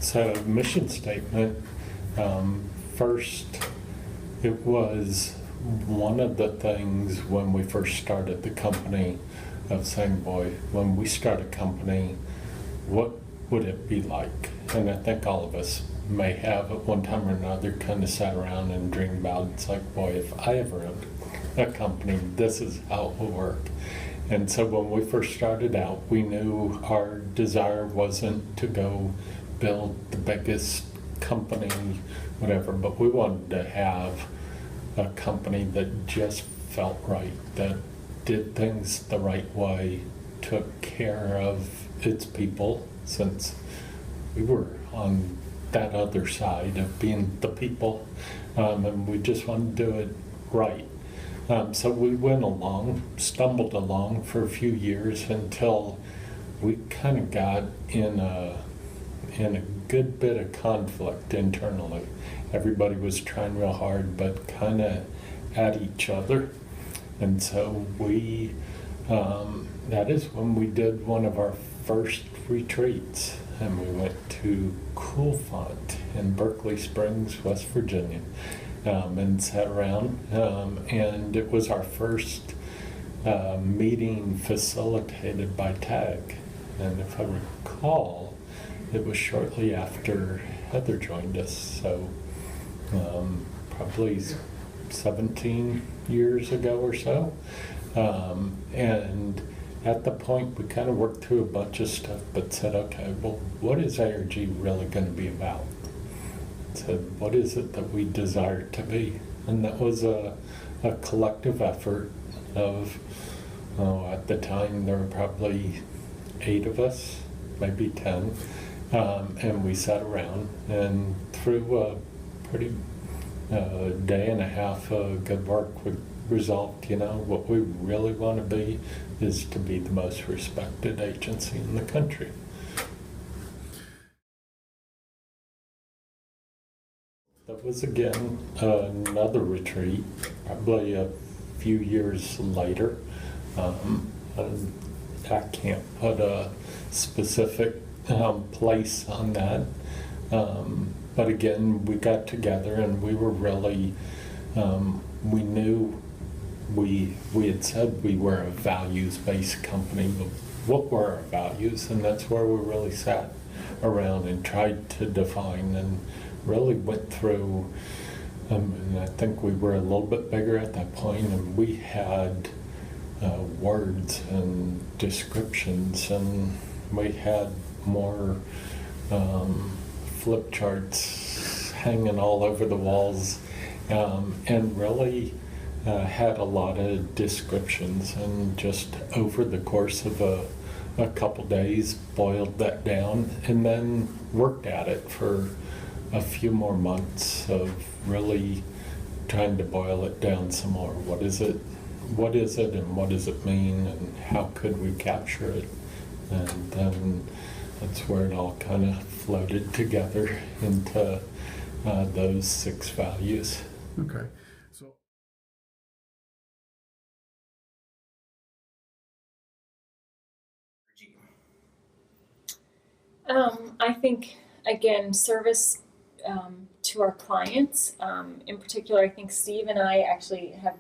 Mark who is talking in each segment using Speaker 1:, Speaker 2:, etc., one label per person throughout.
Speaker 1: So mission statement, first, it was one of the things when we first started the company of saying, boy, when we start a company, what would it be like? And I think all of us may have at one time or another kind of sat around and dreamed about it. It's like, boy, if I ever owned a company, this is how it will work. And so when we first started out, we knew our desire wasn't to go build the biggest company, whatever, but we wanted to have a company that just felt right, that did things the right way, took care of its people, since we were on that other side of being the people, and we just wanted to do it right. So we went along, stumbled along for a few years until we kind of got in a good bit of conflict internally. Everybody was trying real hard, but kind of at each other. And so we, that is when we did one of our first retreats, and we went to Cool Font in Berkeley Springs, West Virginia, and sat around, and it was our first meeting facilitated by TAG. And if I recall, it was shortly after Heather joined us, so probably 17 years ago or so. And at the point, we kind of worked through a bunch of stuff, but said, okay, well, what is ARG really going to be about? Said, what is it that we desire to be? And that was a collective effort of, at the time, there were probably 8 of us, maybe 10. And we sat around, and through a pretty day and a half of good work, we resolved, what we really want to be is to be the most respected agency in the country. That was, again, another retreat, probably a few years later. I can't put a specific place on that. But again, we got together and we were really, we knew we had said we were a values-based company, but what were our values? And that's where we really sat around and tried to define and really went through, and I think we were a little bit bigger at that point, and we had words and descriptions, and we had more flip charts hanging all over the walls, and really had a lot of descriptions, and just over the course of a couple days boiled that down and then worked at it for a few more months of really trying to boil it down some more. What is it and what does it mean, and how could we capture it? And then that's where it all kind of floated together into those 6 values.
Speaker 2: Okay. So
Speaker 3: I think, again, service to our clients. In particular, I think Steve and I actually have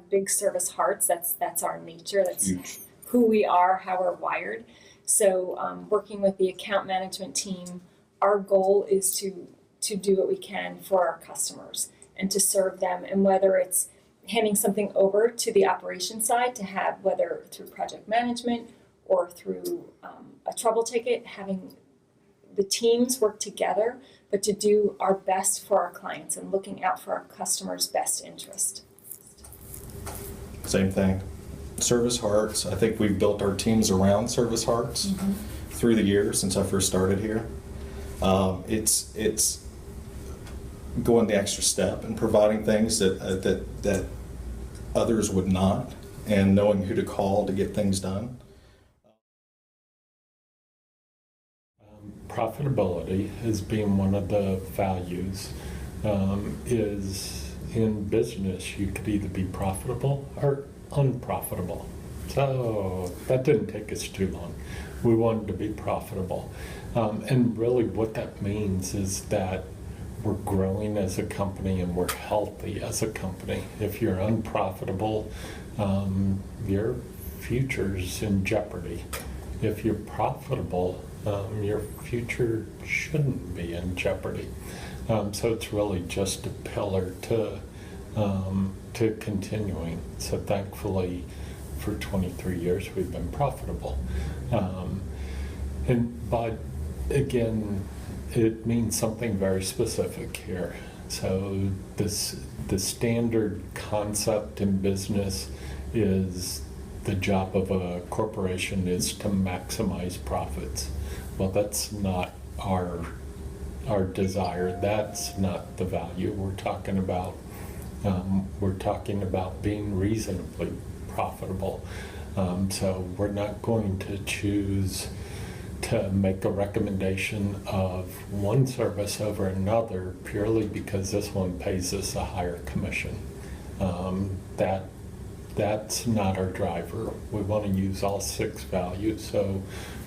Speaker 3: big service hearts. That's our nature. That's huge. Who we are, how we're wired. So working with the account management team, our goal is to do what we can for our customers and to serve them. And whether it's handing something over to the operations side to have, whether through project management or through a trouble ticket, having the teams work together, but to do our best for our clients and looking out for our customers' best interest.
Speaker 4: Same thing. Service hearts. I think we've built our teams around service hearts through the years since I first started here. It's going the extra step and providing things that others would not, and knowing who to call to get things done.
Speaker 1: Profitability as being one of the values is in business. You could either be profitable or unprofitable. So that didn't take us too long. We wanted to be profitable. And really what that means is that we're growing as a company and we're healthy as a company. If you're unprofitable, your future's in jeopardy. If you're profitable, your future shouldn't be in jeopardy. So it's really just a pillar to continuing. So thankfully, for 23 years, we've been profitable. But again, it means something very specific here. So the standard concept in business is the job of a corporation is to maximize profits. Well, that's not our desire. That's not the value we're talking about. We're talking about being reasonably profitable. So we're not going to choose to make a recommendation of one service over another purely because this one pays us a higher commission. That's not our driver. We want to use all 6 values, so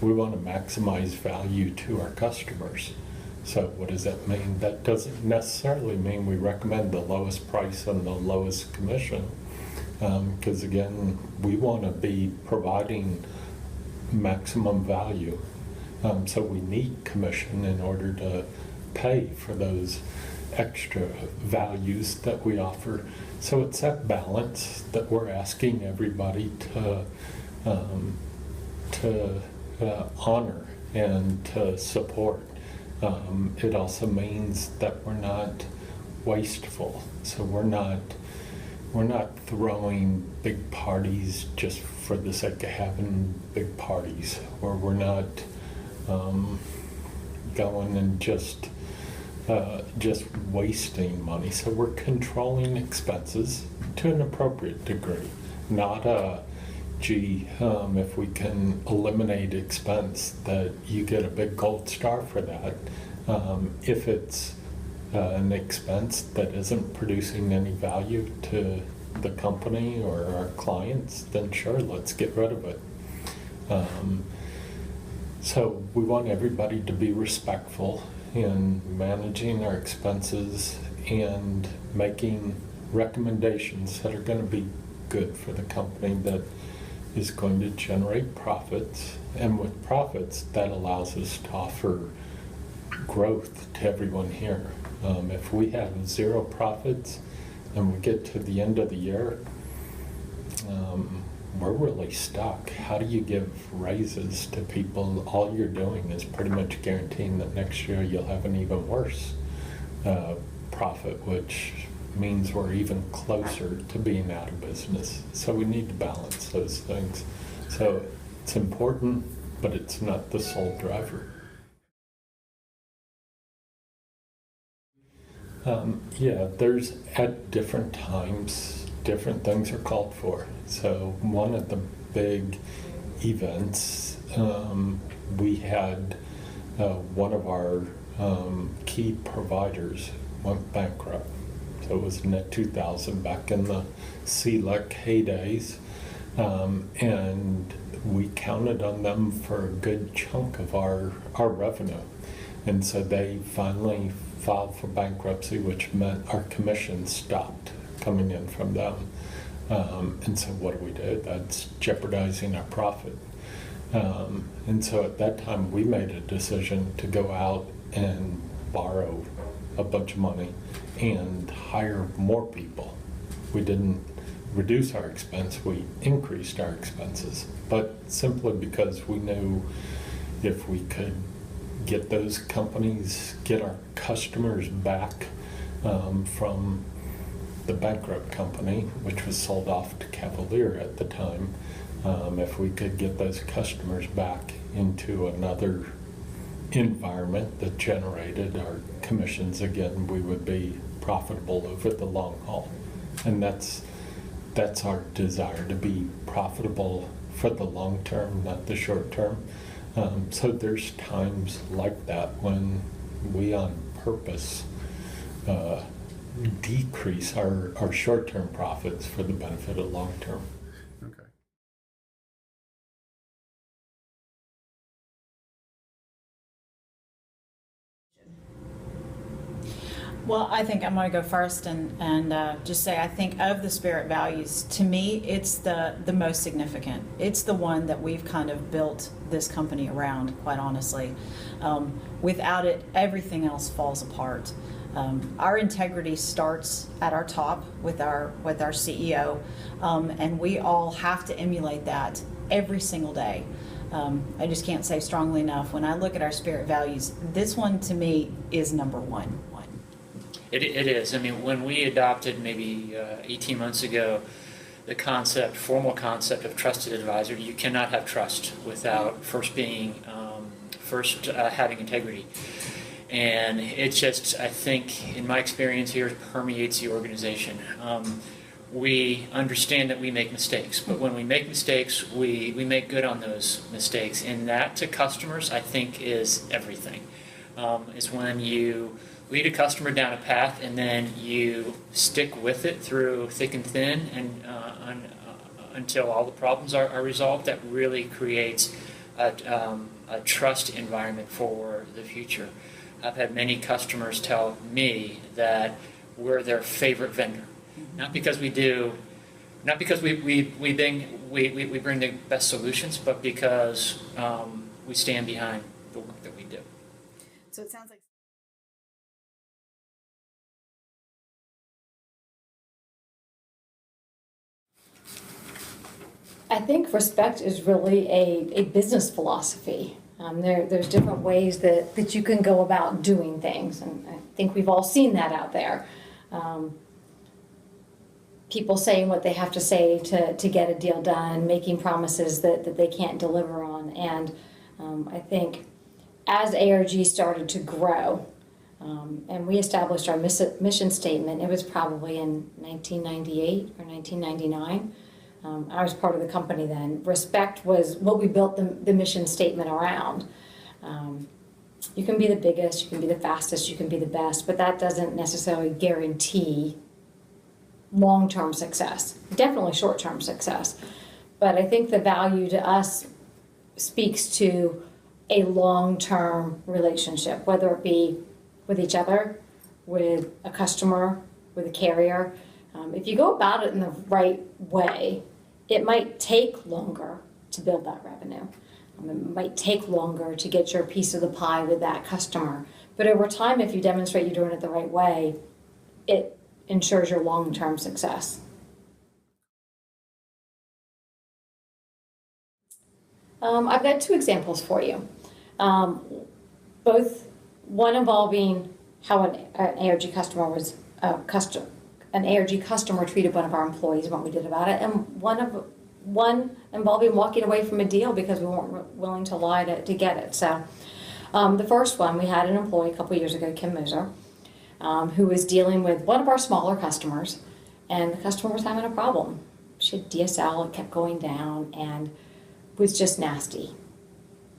Speaker 1: we want to maximize value to our customers. So what does that mean? That doesn't necessarily mean we recommend the lowest price and the lowest commission, because again, we want to be providing maximum value. So we need commission in order to pay for those extra values that we offer. So it's that balance that we're asking everybody to honor and to support. It also means that we're not wasteful. So we're not throwing big parties just for the sake of having big parties, or we're not going and just wasting money. So we're controlling expenses to an appropriate degree, not if we can eliminate expense, that you get a big gold star for that. If it's an expense that isn't producing any value to the company or our clients, then sure, let's get rid of it. So we want everybody to be respectful in managing our expenses and making recommendations that are going to be good for the company, that is going to generate profits. And with profits, that allows us to offer growth to everyone here. If we have 0 profits and we get to the end of the year, we're really stuck. How do you give raises to people? All you're doing is pretty much guaranteeing that next year you'll have an even worse profit, which means we're even closer to being out of business. So we need to balance those things. So it's important, but it's not the sole driver. There's at different times, different things are called for. So one of the big events, we had one of our key providers went bankrupt. So it was net 2000 back in the CLEC heydays, and we counted on them for a good chunk of our revenue. And so they finally filed for bankruptcy, which meant our commission stopped coming in from them. And so what do? That's jeopardizing our profit. And so at that time, we made a decision to go out and borrow a bunch of money and hire more people. We didn't reduce our expense, we increased our expenses, but simply because we knew if we could get those companies, get our customers back from the bankrupt company, which was sold off to Cavalier at the time, if we could get those customers back into another environment that generated our commissions again, we would be profitable over the long haul. And that's our desire, to be profitable for the long term, not the short term. So there's times like that when we on purpose decrease our short-term profits for the benefit of long-term.
Speaker 2: Well, I think I'm going to go first and just say I think of the spirit values, to me, it's the most significant. It's the one that we've kind of built this company around, quite honestly. Without it, everything else falls apart. Our integrity starts at our top with our CEO, and we all have to emulate that every single day. I just can't say strongly enough, when I look at our spirit values, this one to me is number one.
Speaker 5: It is. I mean, when we adopted maybe 18 months ago the formal concept of trusted advisor, you cannot have trust without first having integrity. And it just, I think, in my experience here, it permeates the organization. We understand that we make mistakes, but when we make mistakes, we make good on those mistakes. And that, to customers, I think is everything. Is when you lead a customer down a path and then you stick with it through thick and thin and until all the problems are resolved. That really creates a trust environment for the future. I've had many customers tell me that we're their favorite vendor, not because we bring the best solutions, but because we stand behind the work that we do.
Speaker 2: So it sounds like
Speaker 6: I think respect is really a business philosophy. There's different ways that you can go about doing things, and I think we've all seen that out there. People saying what they have to say to get a deal done, making promises that they can't deliver on. And I think as ARG started to grow, and we established our mission statement, it was probably in 1998 or 1999. I was part of the company then. Respect was what we built the mission statement around. You can be the biggest, you can be the fastest, you can be the best, but that doesn't necessarily guarantee long-term success. Definitely short-term success. But I think the value to us speaks to a long-term relationship, whether it be with each other, with a customer, with a carrier. If you go about it in the right way, it might take longer to build that revenue. It might take longer to get your piece of the pie with that customer. But over time, if you demonstrate you're doing it the right way, it ensures your long-term success. I've got two examples for you. Both, one involving how an ARG customer was an ARG customer treated one of our employees and what we did about it, and one involving walking away from a deal because we weren't willing to lie to get it. So the first one, we had an employee a couple years ago, Kim Moser, who was dealing with one of our smaller customers, and the customer was having a problem. She had DSL, it kept going down, and was just nasty.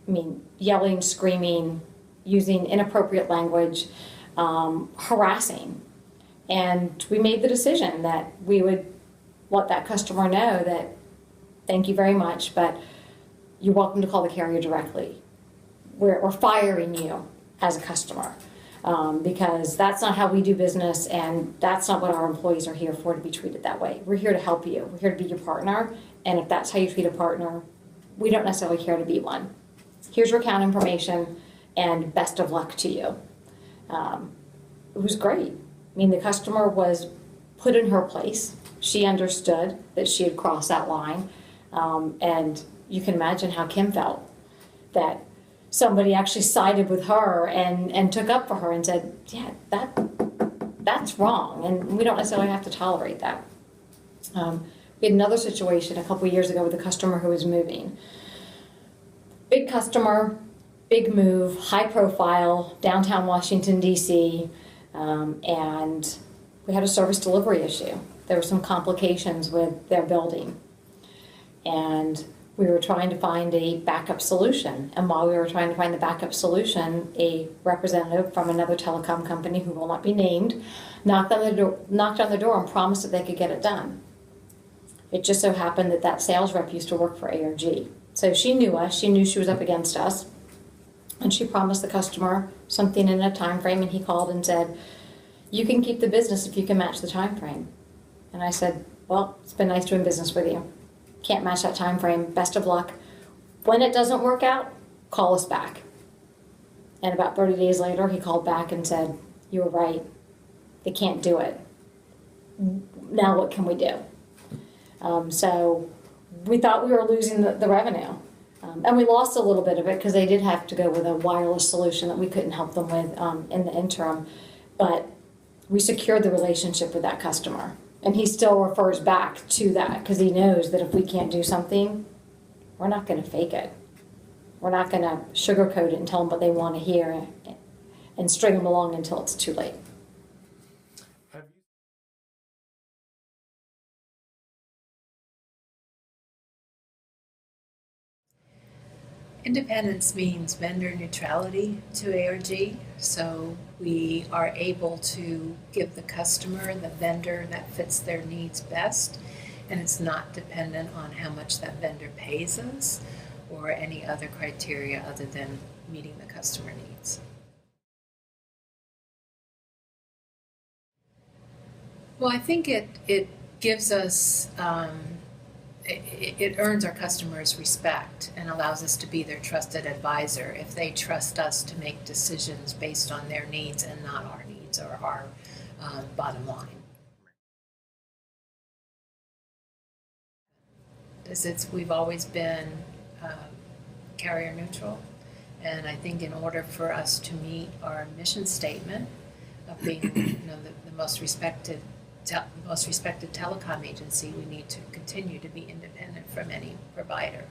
Speaker 6: I mean, yelling, screaming, using inappropriate language, harassing. And we made the decision that we would let that customer know that, thank you very much, but you're welcome to call the carrier directly. We're firing you as a customer because that's not how we do business, and that's not what our employees are here for, to be treated that way. We're here to help you. We're here to be your partner, and if that's how you treat a partner, we don't necessarily care to be one. Here's your account information, and best of luck to you. It was great. I mean, the customer was put in her place. She understood that she had crossed that line. And you can imagine how Kim felt, that somebody actually sided with her and took up for her and said, yeah, that's wrong. And we don't necessarily have to tolerate that. We had another situation a couple years ago with a customer who was moving. Big customer, big move, high profile, downtown Washington, D.C., and we had a service delivery issue. There were some complications with their building. And we were trying to find a backup solution. And while we were trying to find the backup solution, a representative from another telecom company, who will not be named, knocked on the door and promised that they could get it done. It just so happened that that sales rep used to work for ARG. So she knew us, she knew she was up against us, and she promised the customer something in a time frame, and he called and said, you can keep the business if you can match the time frame. And I said, well, it's been nice doing business with you. Can't match that time frame. Best of luck. When it doesn't work out, call us back. And about 30 days later, he called back and said, you were right. They can't do it. Now what can we do? So we thought we were losing the revenue. And we lost a little bit of it because they did have to go with a wireless solution that we couldn't help them with in the interim. But we secured the relationship with that customer. And he still refers back to that because he knows that if we can't do something, we're not going to fake it. We're not going to sugarcoat it and tell them what they want to hear and string them along until it's too late.
Speaker 7: Independence means vendor neutrality to ARG, so we are able to give the customer the vendor that fits their needs best, and it's not dependent on how much that vendor pays us or any other criteria other than meeting the customer needs. Well, I think it gives us it earns our customers respect and allows us to be their trusted advisor if they trust us to make decisions based on their needs and not our needs or our bottom line. We've always been carrier neutral, and I think in order for us to meet our mission statement of being the most respected telecom agency, we need to continue to be independent from any provider.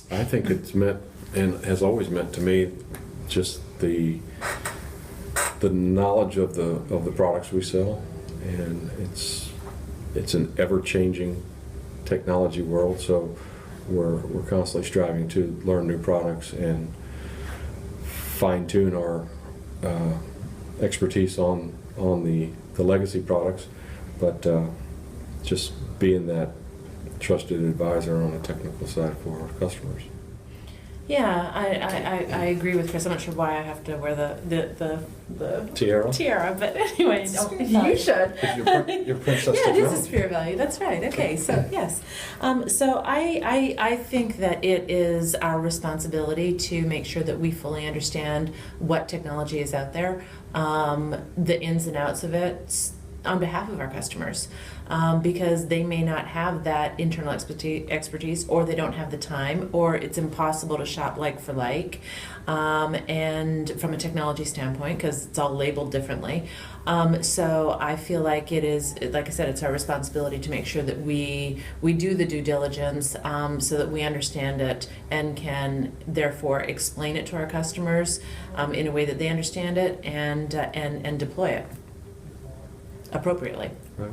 Speaker 8: I think it's meant, and has always meant to me, just the knowledge of the products we sell, and it's an ever-changing technology world, so we're constantly striving to learn new products and fine-tune our expertise on the legacy products, but just being that trusted advisor on the technical side for our customers.
Speaker 9: Yeah, I agree with Chris. I'm not sure why I have to wear the
Speaker 8: Tiara?
Speaker 9: but anyway, you should.
Speaker 8: Your princess.
Speaker 9: Yeah, it is a spirit value. That's right. Okay, so yes. So I think that it is our responsibility to make sure that we fully understand what technology is out there, the ins and outs of it, on behalf of our customers, because they may not have that internal expertise, or they don't have the time, or it's impossible to shop like for like, and from a technology standpoint, because it's all labeled differently. So I feel like it is, like I said, it's our responsibility to make sure that we do the due diligence, so that we understand it and can therefore explain it to our customers in a way that they understand it and deploy it appropriately.
Speaker 8: Right.